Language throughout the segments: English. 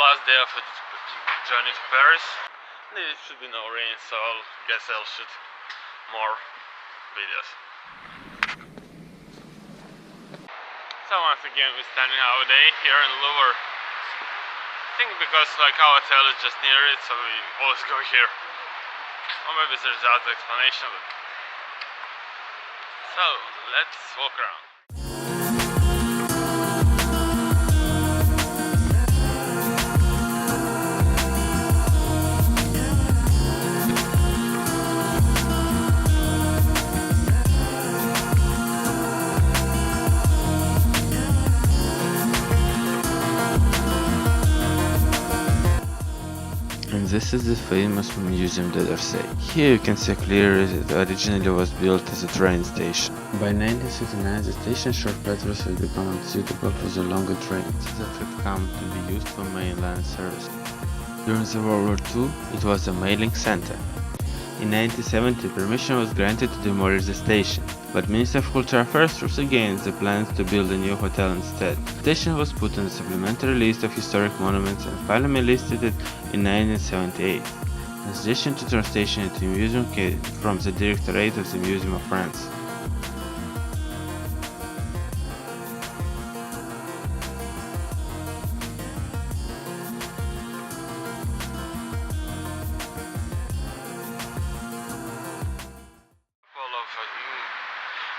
last day of the journey to Paris. There should be no rain, so I guess I'll shoot more videos. So once again we're standing our day here in Louvre. I think because like our hotel is just near it, so we always go here. Or maybe there's other explanation. But... So let's walk around. And this is the famous Museum d'Orsay. Here you can see clearly that originally was built as a train station. By 1969 the station short platforms had become unsuitable for the longer trains that had come to be used for mainline service. During the World War II it was a mailing center. In 1970 permission was granted to demolish the station, but Minister of Cultural Affairs rose against the plans to build a new hotel instead. The station was put on the supplementary list of historic monuments and finally listed it in 1978. The suggestion to turn the station into a museum came from the Directorate of the Museum of France.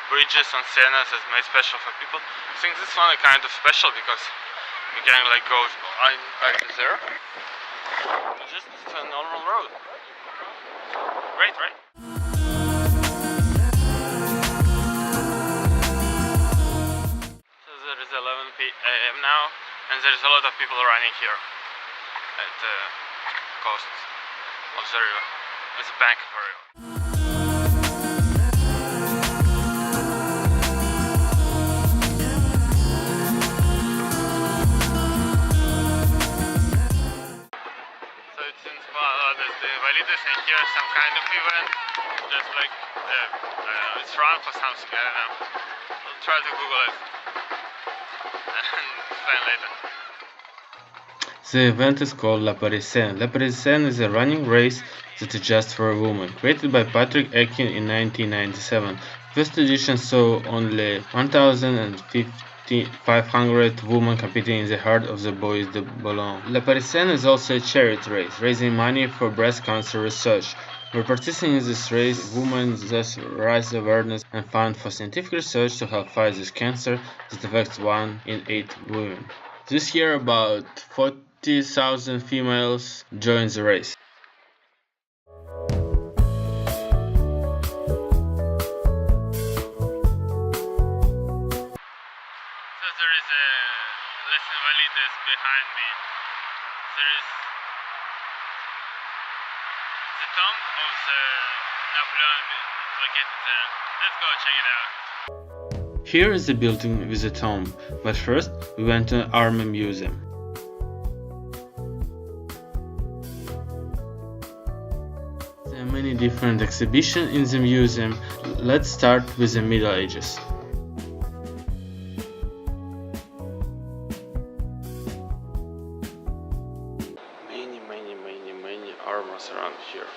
Bridges on Sena that's made special for people. I think this one is kind of special because you can like go back to there. Just a normal road. Great, right? So there is 11 p.m. now, and there is a lot of people running here at the coast of the river, at the bank of the river. The invalides, and here is some kind of event, just like I don't know, it's run for something, I don't know. I'll try to Google it and explain later. The event is called La Parisienne. La Parisienne is a running race that is just for a woman, created by Patrick Ekin in 1997. First edition saw only 1,500 women competing in the heart of the Bois de Boulogne. La Parisienne is also a charity race, raising money for breast cancer research. By participating in this race, women thus raise awareness and fund for scientific research to help fight this cancer that affects 1 in 8 women. This year, about 40,000 females joined the race. Behind me there is the tomb of the Napoleon located there. Let's go check it out. Here is the building with the tomb, but first we went to an army museum. There are many different exhibitions in the museum. Let's start with the Middle Ages. Armors around here.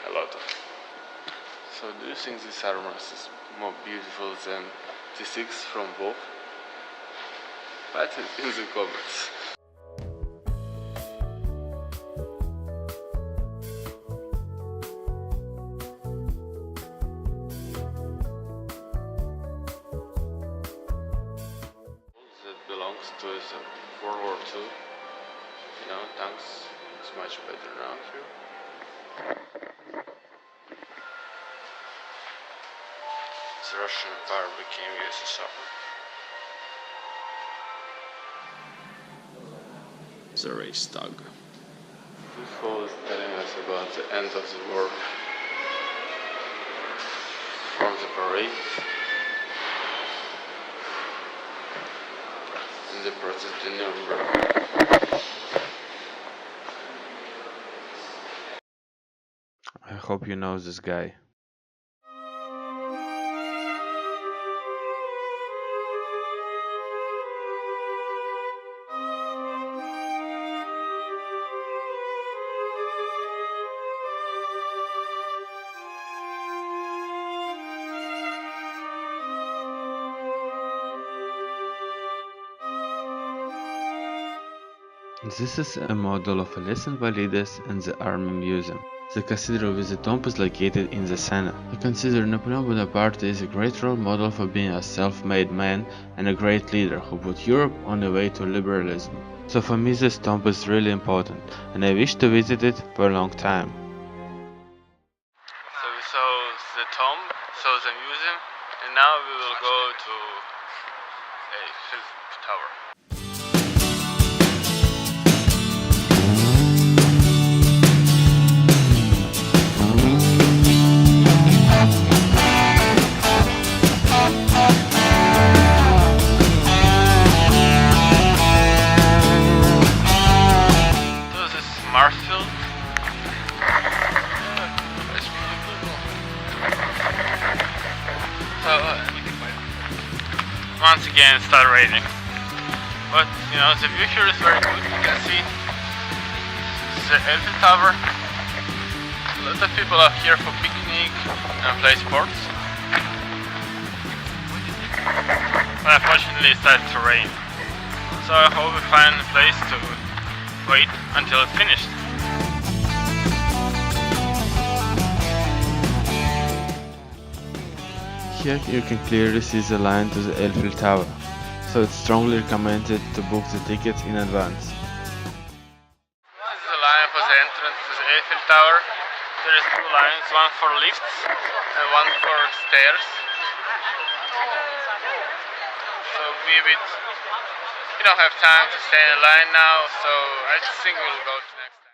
A lot of. So do you think this armor is more beautiful than T6 from both? Write it in the comments. That belongs to World War II. You know, tanks is much better now here. The Russian Empire became USSR. The Reichstag. This wall is telling us about the end of the war. From the parade and the process to Nuremberg. I hope you know this guy. This is a model of Les Invalides in the Army Museum. The Cathedral with the tomb is located in the Sena. I consider Napoleon Bonaparte is a great role model for being a self-made man and a great leader who put Europe on the way to liberalism. So for me this tomb is really important and I wish to visit it for a long time. So we saw the tomb, saw the museum, and now we will go to Eiffel Tower. Once again it started raining, but you know the view here is very good. You can see the Eiffel Tower. A lot of people are here for picnic and play sports, but unfortunately it started to rain, so I hope we find a place to wait until it's finished. Here you can clearly see the line to the Eiffel Tower, so it's strongly recommended to book the tickets in advance. This is the line for the entrance to the Eiffel Tower. There is two lines, one for lifts and one for stairs. So we don't have time to stay in the line now, so I think we'll go to next time.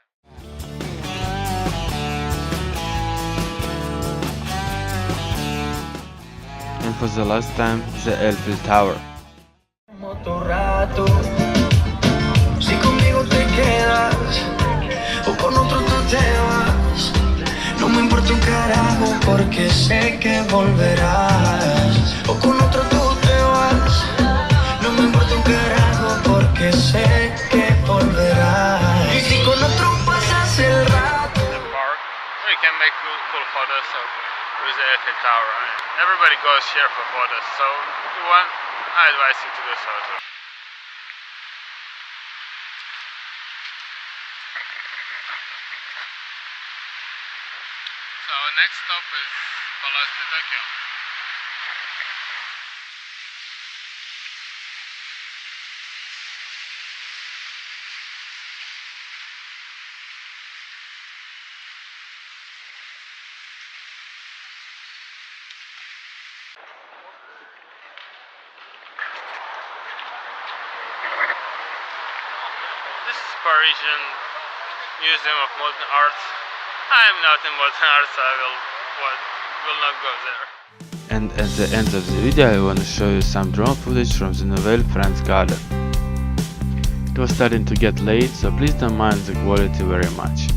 And for the last time, the Eiffel Tower. Si conmigo te quedas o con otro tú te vas, no me importa un carajo porque sé que volverás. O con otro tú te vas, no me importa un carajo porque sé que volverás. Y si con otro pasas el rato. The park, where you can make cool photos with the Eiffel Tower. Everybody goes here for photos, so if you want, I advise you to do so too. So next stop is Palace de Tokyo. This is Parisian Museum of Modern Art. I am not in modern art, so I will not go there. And at the end of the video I want to show you some drone footage from the Nouvelle France Garden. It was starting to get late, so please don't mind the quality very much.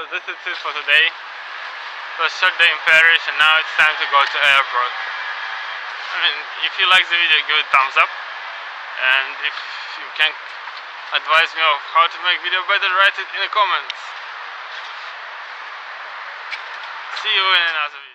This is it for today. It was a short day in Paris and now it's time to go to airport. I mean, if you like the video, give it a thumbs up, and if you can advise me of how to make video better, write it in the comments. See you in another video.